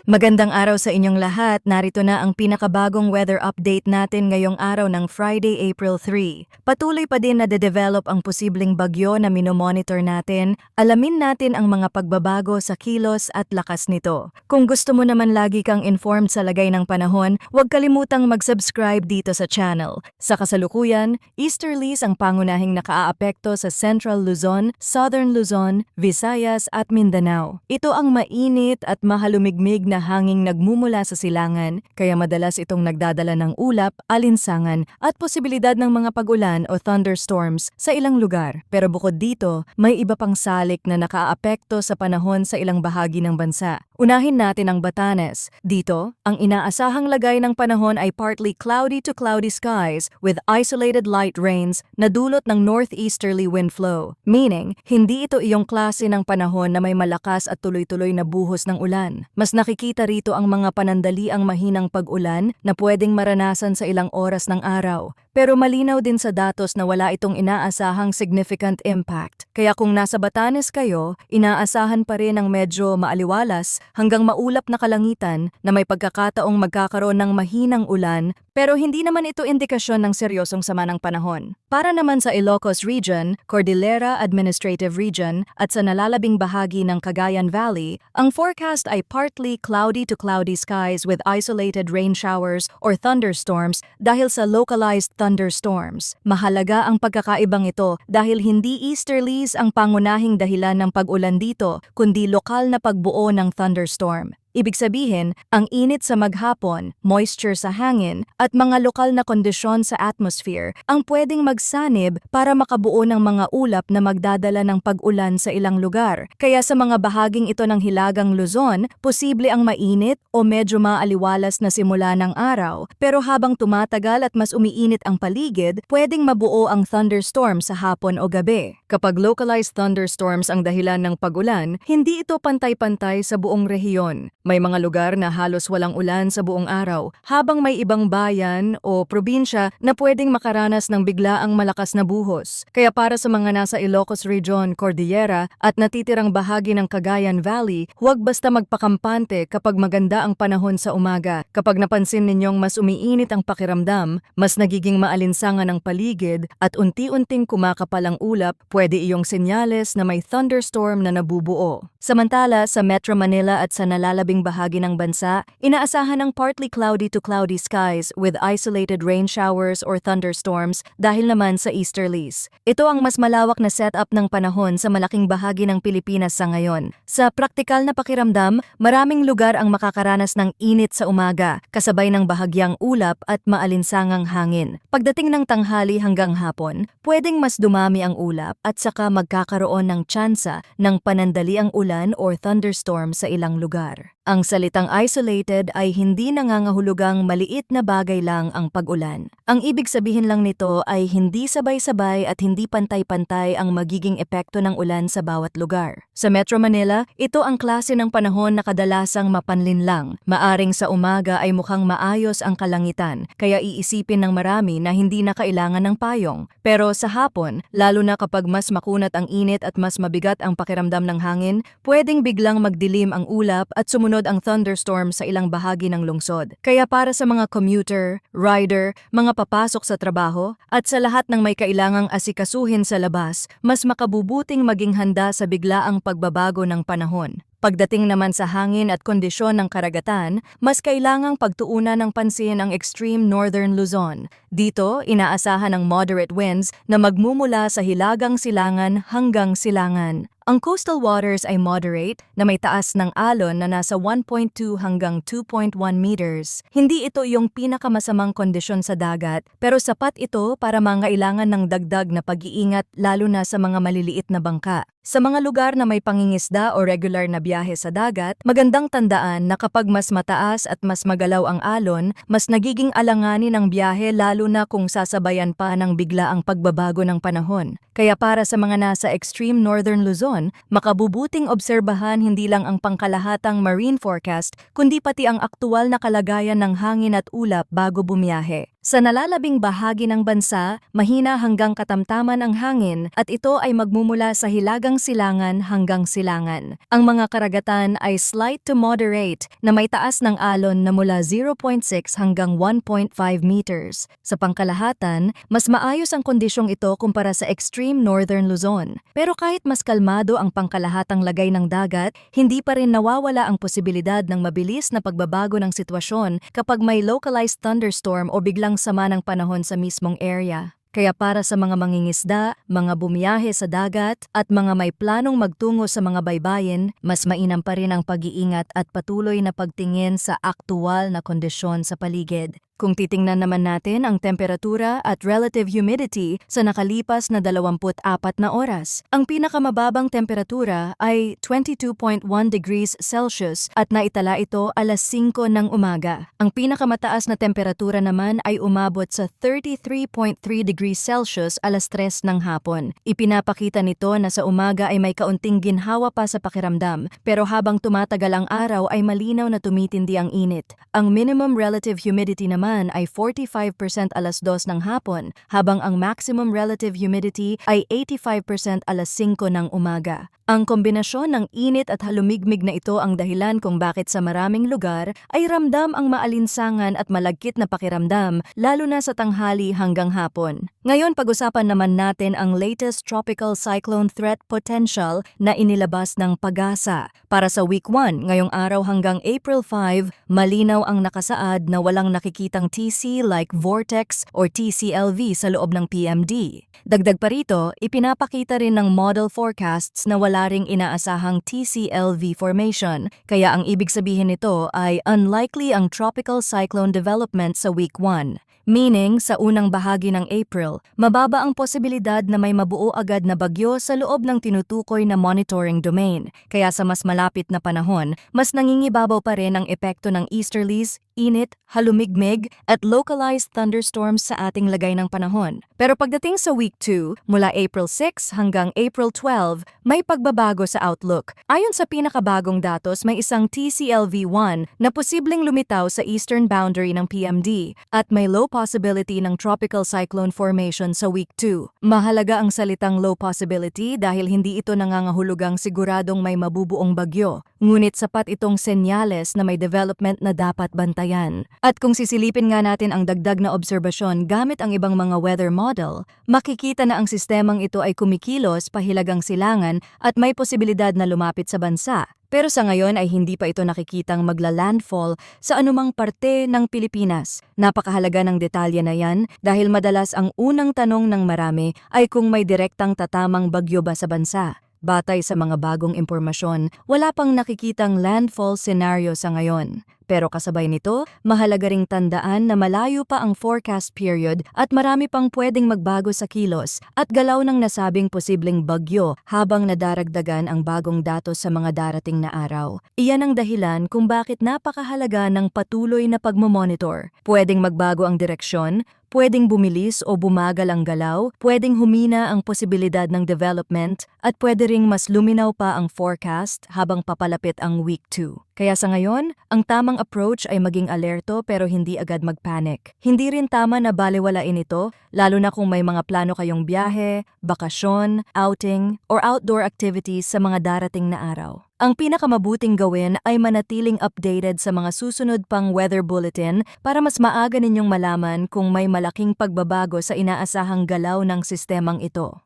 Magandang araw sa inyong lahat. Narito na ang pinakabagong weather update natin ngayong araw ng Friday, April 3. Patuloy pa din na de-develop ang posibleng bagyo na minomonitor natin. Alamin natin ang mga pagbabago sa kilos at lakas nito. Kung gusto mo naman lagi kang informed sa lagay ng panahon, huwag kalimutang mag-subscribe dito sa channel. Sa kasalukuyan, easterlies ang pangunahing nakaaapekto sa Central Luzon, Southern Luzon, Visayas at Mindanao. Ito ang mainit at mahalumigmig na hanging nagmumula sa silangan, kaya madalas itong nagdadala ng ulap, alinsangan at posibilidad ng mga pag-ulan o thunderstorms sa ilang lugar. Pero bukod dito, may iba pang salik na nakaapekto sa panahon sa ilang bahagi ng bansa. Unahin natin ang Batanes. Dito, ang inaasahang lagay ng panahon ay partly cloudy to cloudy skies with isolated light rains na dulot ng northeasterly wind flow. Meaning, hindi ito iyong klase ng panahon na may malakas at tuloy-tuloy na buhos ng ulan. Mas nakikita rito ang mga panandaliang mahinang pag-ulan na pwedeng maranasan sa ilang oras ng araw. Pero malinaw din sa datos na wala itong inaasahang significant impact. Kaya kung nasa Batanes kayo, inaasahan pa rin ang medyo maaliwalas hanggang maulap na kalangitan na may pagkakataong magkakaroon ng mahinang ulan, pero hindi naman ito indikasyon ng seryosong sama ng panahon. Para naman sa Ilocos Region, Cordillera Administrative Region at sa nalalabing bahagi ng Cagayan Valley, ang forecast ay partly cloudy to cloudy skies with isolated rain showers or thunderstorms dahil sa localized thunderstorms. Mahalaga ang pagkakaibang ito dahil hindi easterlies ang pangunahing dahilan ng pag-ulan dito, kundi lokal na pagbuo ng thunderstorm. Ibig sabihin, ang init sa maghapon, moisture sa hangin, at mga lokal na kondisyon sa atmosphere ang pwedeng magsanib para makabuo ng mga ulap na magdadala ng pag-ulan sa ilang lugar. Kaya sa mga bahaging ito ng Hilagang Luzon, posible ang mainit o medyo maaliwalas na simula ng araw, pero habang tumatagal at mas umiinit ang paligid, pwedeng mabuo ang thunderstorm sa hapon o gabi. Kapag localized thunderstorms ang dahilan ng pag-ulan, hindi ito pantay-pantay sa buong rehiyon. May mga lugar na halos walang ulan sa buong araw, habang may ibang bayan o probinsya na pwedeng makaranas ng biglaang malakas na buhos. Kaya para sa mga nasa Ilocos Region, Cordillera at natitirang bahagi ng Cagayan Valley, huwag basta magpakampante kapag maganda ang panahon sa umaga. Kapag napansin ninyong mas umiinit ang pakiramdam, mas nagiging maalinsangan ang paligid at unti-unting kumakapal ang ulap, pwede iyong senyales na may thunderstorm na nabubuo. Samantala, sa Metro Manila at sa nalalabing bahagi ng bansa, inaasahan ng partly cloudy to cloudy skies with isolated rain showers or thunderstorms dahil naman sa easterlies. Ito ang mas malawak na setup ng panahon sa malaking bahagi ng Pilipinas sa ngayon. Sa praktikal na pakiramdam, maraming lugar ang makakaranas ng init sa umaga, kasabay ng bahagyang ulap at maalinsangang hangin. Pagdating ng tanghali hanggang hapon, pwedeng mas dumami ang ulap at saka magkakaroon ng tsansa ng panandaliang ulan or thunderstorm sa ilang lugar. Ang salitang isolated ay hindi nangangahulugang maliit na bagay lang ang pag-ulan. Ang ibig sabihin lang nito ay hindi sabay-sabay at hindi pantay-pantay ang magiging epekto ng ulan sa bawat lugar. Sa Metro Manila, ito ang klase ng panahon na kadalasang mapanlin lang. Maaring sa umaga ay mukhang maayos ang kalangitan, kaya iisipin ng marami na hindi na kailangan ng payong. Pero sa hapon, lalo na kapag mas makunat ang init at mas mabigat ang pakiramdam ng hangin, pwedeng biglang magdilim ang ulap at sumunod ang thunderstorm sa ilang bahagi ng lungsod. Kaya para sa mga commuter, rider, mga papasok sa trabaho, at sa lahat ng may kailangang asikasuhin sa labas, mas makabubuting maging handa sa biglaang pagbabago ng panahon. Pagdating naman sa hangin at kondisyon ng karagatan, mas kailangang pagtuunan ng pansin ang extreme northern Luzon. Dito, inaasahan ang moderate winds na magmumula sa hilagang silangan hanggang silangan. Ang coastal waters ay moderate na may taas ng alon na nasa 1.2 hanggang 2.1 meters. Hindi ito yung pinakamasamang kondisyon sa dagat, pero sapat ito para mangailangan ng dagdag na pag-iingat lalo na sa mga maliliit na bangka. Sa mga lugar na may pangingisda o regular na biyahe sa dagat, magandang tandaan na kapag mas mataas at mas magalaw ang alon, mas nagiging alanganin ang biyahe lalo na kung sasabayan pa ng biglaang pagbabago ng panahon. Kaya para sa mga nasa extreme northern Luzon, makabubuting obserbahan hindi lang ang pangkalahatang marine forecast, kundi pati ang aktual na kalagayan ng hangin at ulap bago bumiyahe. Sa nalalabing bahagi ng bansa, mahina hanggang katamtaman ang hangin at ito ay magmumula sa hilagang silangan hanggang silangan. Ang mga karagatan ay slight to moderate na may taas ng alon na mula 0.6 hanggang 1.5 meters. Sa pangkalahatan, mas maayos ang kondisyong ito kumpara sa extreme northern Luzon. Pero kahit mas kalmado ang pangkalahatang lagay ng dagat, hindi pa rin nawawala ang posibilidad ng mabilis na pagbabago ng sitwasyon kapag may localized thunderstorm o biglang sama ng panahon sa mismong area. Kaya para sa mga mangingisda, mga bumiyahe sa dagat, at mga may planong magtungo sa mga baybayin, mas mainam pa rin ang pag-iingat at patuloy na pagtingin sa aktuwal na kondisyon sa paligid. Kung titingnan naman natin ang temperatura at relative humidity sa nakalipas na 24 na oras, ang pinakamababang temperatura ay 22.1 degrees Celsius at naitala ito alas 5 ng umaga. Ang pinakamataas na temperatura naman ay umabot sa 33.3 degrees Celsius alas 3 ng hapon. Ipinapakita nito na sa umaga ay may kaunting ginhawa pa sa pakiramdam, pero habang tumatagal ang araw ay malinaw na tumitindi ang init. Ang minimum relative humidity naman ay 45% alas 2 ng hapon, habang ang maximum relative humidity ay 85% alas 5 ng umaga. Ang kombinasyon ng init at halumigmig na ito ang dahilan kung bakit sa maraming lugar ay ramdam ang maalinsangan at malagkit na pakiramdam, lalo na sa tanghali hanggang hapon. Ngayon pag-usapan naman natin ang latest tropical cyclone threat potential na inilabas ng PAGASA. Para sa week 1, ngayong araw hanggang April 5, malinaw ang nakasaad na walang nakikitang TC like vortex or TCLV sa loob ng PMD. Dagdag pa rito, ipinapakita rin ng model forecasts na wala ring inaasahang TCLV formation, kaya ang ibig sabihin nito ay unlikely ang tropical cyclone development sa week 1. Meaning, sa unang bahagi ng April, mababa ang posibilidad na may mabuo agad na bagyo sa loob ng tinutukoy na monitoring domain. Kaya sa mas malapit na panahon, mas nangingibabaw pa rin ang epekto ng easterlies, init, halumigmig, at localized thunderstorms sa ating lagay ng panahon. Pero pagdating sa week 2, mula April 6 hanggang April 12, may pagbabago sa outlook. Ayon sa pinakabagong datos, may isang TCLV-1 na posibleng lumitaw sa eastern boundary ng PMD at may low possibility ng tropical cyclone formation sa week 2. Mahalaga ang salitang low possibility dahil hindi ito nangangahulugang siguradong may mabubuong bagyo. Ngunit sapat itong senyales na may development na dapat bantayan. At kung sisilipin nga natin ang dagdag na obserbasyon gamit ang ibang mga weather model, makikita na ang sistemang ito ay kumikilos pahilagang silangan at may posibilidad na lumapit sa bansa. Pero sa ngayon ay hindi pa ito nakikitang magla-landfall sa anumang parte ng Pilipinas. Napakahalaga ng detalye na yan dahil madalas ang unang tanong ng marami ay kung may direktang tatamang bagyo ba sa bansa. Batay sa mga bagong impormasyon, wala pang nakikitang landfall scenario sa ngayon. Pero kasabay nito, mahalaga ring tandaan na malayo pa ang forecast period at marami pang pwedeng magbago sa kilos at galaw ng nasabing posibleng bagyo habang nadaragdagan ang bagong datos sa mga darating na araw. Iyan ang dahilan kung bakit napakahalaga ng patuloy na pagmomonitor. Pwedeng magbago ang direksyon, pwedeng bumilis o bumagal ang galaw, pwedeng humina ang posibilidad ng development, at pwede ring mas luminaw pa ang forecast habang papalapit ang week 2. Kaya sa ngayon, ang tamang approach ay maging alerto pero hindi agad magpanic. Hindi rin tama na balewalain ito, lalo na kung may mga plano kayong biyahe, bakasyon, outing, or outdoor activities sa mga darating na araw. Ang pinakamabuting gawin ay manatiling updated sa mga susunod pang weather bulletin para mas maaga ninyong malaman kung may malaking pagbabago sa inaasahang galaw ng sistemang ito.